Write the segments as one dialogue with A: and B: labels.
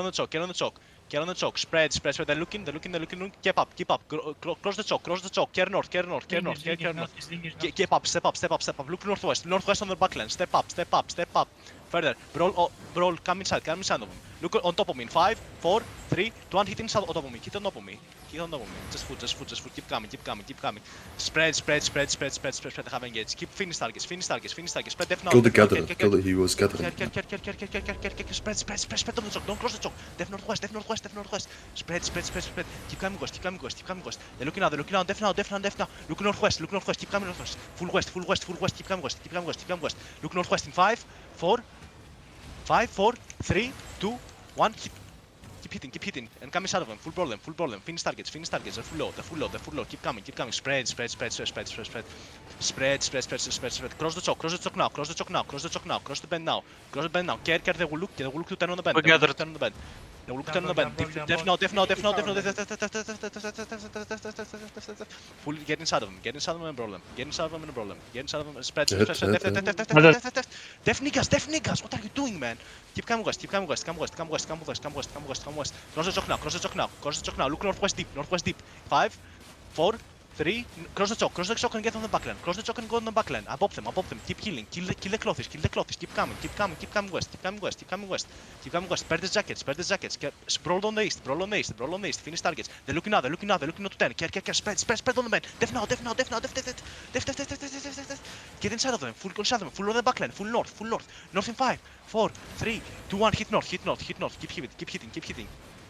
A: on the choke, get on the choke. Get on the choke, spread. They're looking. Keep up. Cross the choke. Care north. Care north. Keep up, step up. Look northwest on the backline. Step up. Further. Brawl, come inside of them. Look on top of me in 5, 4, 3, 2, 1, hit inside on top of me. Hit on top of me. Just foot. Keep coming. Spread. Have engaged. Keep finish targets. Spread def now.
B: Kill the gatherer. Kill the heroes gathering.
A: Care. Spread on the choke. Don't cross the choke. Def northwest. Spread. Keep coming west. They're looking out. Def now. Look northwest. Keep coming northwest. Full west. Keep coming west. Look northwest in 5, 4, 3, 2, 1. Keep hitting. And come inside of them. Full problem. Finish targets. They're full load. Keep coming. Spread. Cross the choke now. Cross the bend now. Care. They will look to turn on the bend. They will look to turn on the bend. Def now. Full, get inside of them in a problem. Spread. Def niggas. What are you doing, man? Keep coming west. Come west. Cross the choke now. Look northwest deep. 5, 4, 3. Cross the choke and get on the backline. Above them. Keep healing. Kill the clothes. Keep coming west. Spread the jackets. Sprawl on the east. Finish targets. They're looking out. Looking to 10. Care. Spread on the man. Def now. Get inside of them. Full on the backline. Full north. North in 5, 4, 3, 2, 1. Hit north.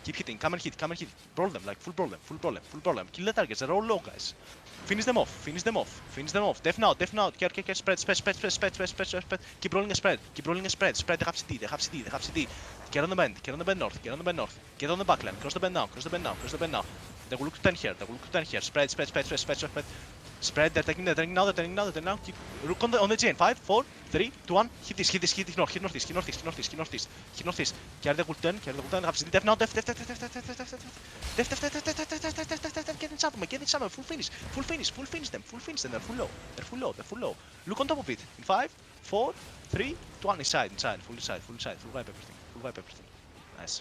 A: Keep hitting. Come and hit. Brawl them. Full brawl them. Kill the targets. They're all low, guys. Finish them off. Def now. Care. Spread. Keep rolling a spread. Spread. They have CD. Get on the bend north. Get on the backline. Cross the bend now. They will look to 10 here. Spread. Spread. They're taking now. Keep look on the chain. 5, 4, 3, 2, 1. Hit this. Northeast. Care the Gulten. Have CD. Def now. Def. Get inside them. Full finish them. They're full low. Look on top of it. In 5, 4, 3, 2, 1. Inside. Full wipe everything. Nice.